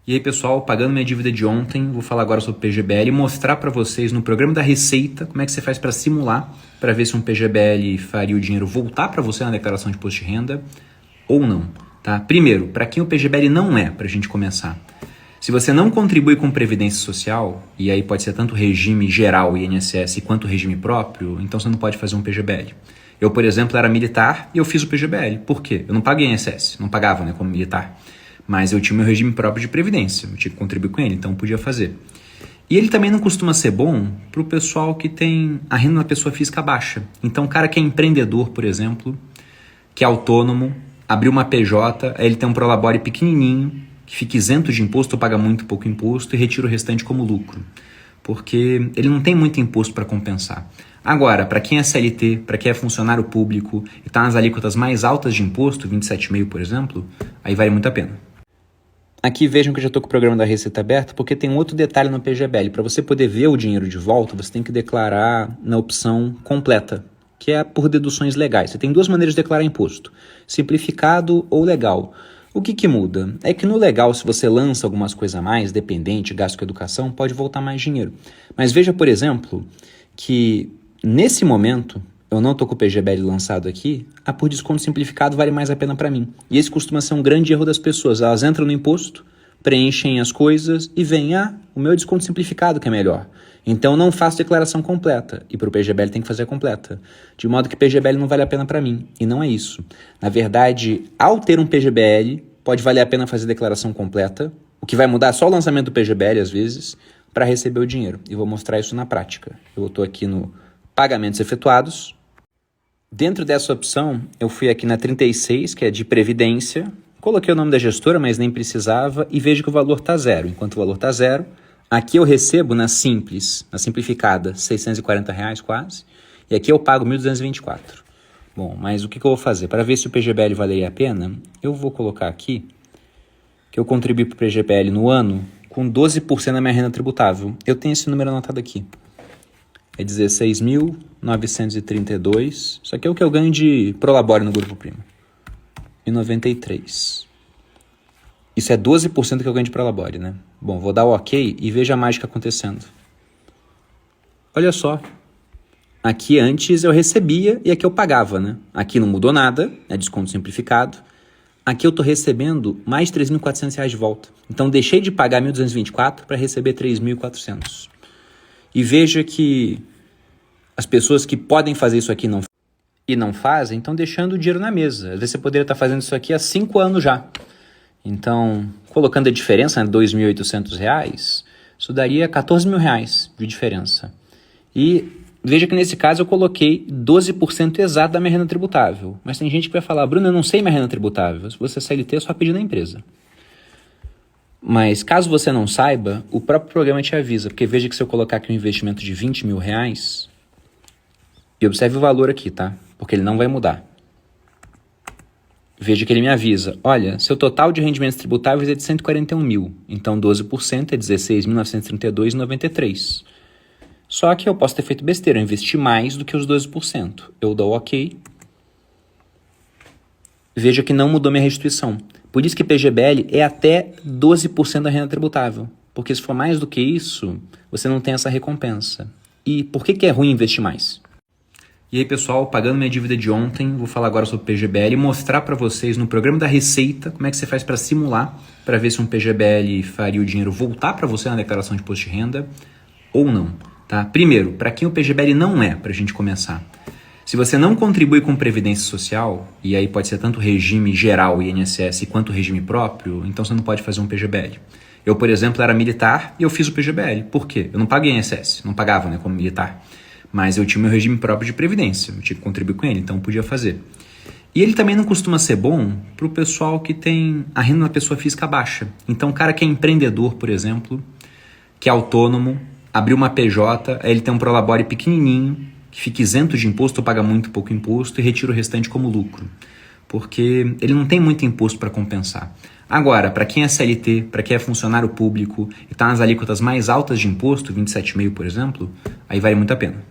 E aí, pessoal, pagando minha dívida de ontem, vou falar agora sobre o PGBL e mostrar para vocês no programa da Receita como é que você faz para simular, para ver se um PGBL faria o dinheiro voltar para você na declaração de imposto de renda ou não, tá? Primeiro, para quem o PGBL não é, para a gente começar. Se você não contribui com Previdência Social, e aí pode ser tanto regime geral, INSS, quanto regime próprio, então você não pode fazer um PGBL. Eu, por exemplo, era militar e eu fiz o PGBL. Por quê? Eu não paguei INSS, não pagava, né, como militar. Mas eu tinha o meu regime próprio de previdência, eu tinha que contribuir com ele, então eu podia fazer. E ele também não costuma ser bom para o pessoal que tem a renda da pessoa física baixa. Então o cara que é empreendedor, por exemplo, que é autônomo, abriu uma PJ, aí ele tem um prolabore pequenininho, que fica isento de imposto, ou paga muito pouco imposto e retira o restante como lucro. Porque ele não tem muito imposto para compensar. Agora, para quem é CLT, para quem é funcionário público e está nas alíquotas mais altas de imposto, 27,5%, por exemplo, aí vale muito a pena. Aqui vejam que eu já estou com o programa da Receita aberto, porque tem um outro detalhe no PGBL. Para você poder ver o dinheiro de volta, você tem que declarar na opção completa, que é por deduções legais. Você tem duas maneiras de declarar imposto, simplificado ou legal. O que muda? É que no legal, se você lança algumas coisas a mais, dependente, gasto com educação, pode voltar mais dinheiro. Mas veja, por exemplo, que nesse momento, eu não estou com o PGBL lançado aqui, por desconto simplificado vale mais a pena para mim. E esse costuma ser um grande erro das pessoas. Elas entram no imposto, preenchem as coisas e veem, o meu desconto simplificado que é melhor. Então não faço declaração completa. E para o PGBL tem que fazer a completa. De modo que PGBL não vale a pena para mim. E não é isso. Na verdade, ao ter um PGBL, pode valer a pena fazer declaração completa. O que vai mudar é só o lançamento do PGBL, às vezes, para receber o dinheiro. E vou mostrar isso na prática. Eu estou aqui no Pagamentos Efetuados. Dentro dessa opção, eu fui aqui na 36, que é de Previdência, coloquei o nome da gestora, mas nem precisava, e vejo que o valor está zero. Enquanto o valor está zero, aqui eu recebo na simples, na simplificada, R$ 640 quase, e aqui eu pago R$ 1.224. Bom, mas o que eu vou fazer? Para ver se o PGBL valeria a pena, eu vou colocar aqui que eu contribuí para o PGBL no ano com 12% da minha renda tributável. Eu tenho esse número anotado aqui. É 16.932. Isso aqui é o que eu ganho de prolabore no Grupo Primo. E 93. Isso é 12% que eu ganho de prolabore, né? Bom, vou dar o OK e veja a mágica acontecendo. Olha só. Aqui antes eu recebia e aqui eu pagava, né? Aqui não mudou nada, é desconto simplificado. Aqui eu estou recebendo mais R$ 3.400 de volta. Então deixei de pagar 1.224 para receber 3.400. E veja que as pessoas que podem fazer isso aqui e não fazem, estão deixando o dinheiro na mesa. Às vezes você poderia estar fazendo isso aqui há 5 anos já. Então, colocando a diferença, né, R$ 2.800, isso daria R$ 14.000 de diferença. E veja que nesse caso eu coloquei 12% exato da minha renda tributável. Mas tem gente que vai falar, Bruno, eu não sei minha renda tributável. Se você é CLT, é só pedir na empresa. Mas caso você não saiba, o próprio programa te avisa, porque veja que se eu colocar aqui um investimento de R$ 20.000, e observe o valor aqui, tá? Porque ele não vai mudar. Veja que ele me avisa, olha, seu total de rendimentos tributáveis é de 141 mil, então 12% é 16.932,93. Só que eu posso ter feito besteira, eu investi mais do que os 12%. Eu dou OK. Veja que não mudou minha restituição. Por isso que PGBL é até 12% da renda tributável. Porque se for mais do que isso, você não tem essa recompensa. E por que é ruim investir mais? E aí, pessoal, pagando minha dívida de ontem, vou falar agora sobre PGBL e mostrar para vocês no programa da Receita como é que você faz para simular, para ver se um PGBL faria o dinheiro voltar para você na declaração de imposto de renda ou não, tá? Primeiro, para quem o PGBL não é, para a gente começar. Se você não contribui com Previdência Social, e aí pode ser tanto regime geral, INSS, quanto regime próprio, então você não pode fazer um PGBL. Eu, por exemplo, era militar e eu fiz o PGBL. Por quê? Eu não paguei INSS, não pagava, né, como militar. Mas eu tinha o meu regime próprio de previdência, eu tinha que contribuir com ele, então eu podia fazer. E ele também não costuma ser bom para o pessoal que tem a renda da pessoa física baixa. Então o cara que é empreendedor, por exemplo, que é autônomo, abriu uma PJ, aí ele tem um prolabore pequenininho, que fica isento de imposto ou paga muito pouco imposto e retira o restante como lucro. Porque ele não tem muito imposto para compensar. Agora, para quem é CLT, para quem é funcionário público e está nas alíquotas mais altas de imposto, 27,5%, por exemplo, aí vale muito a pena.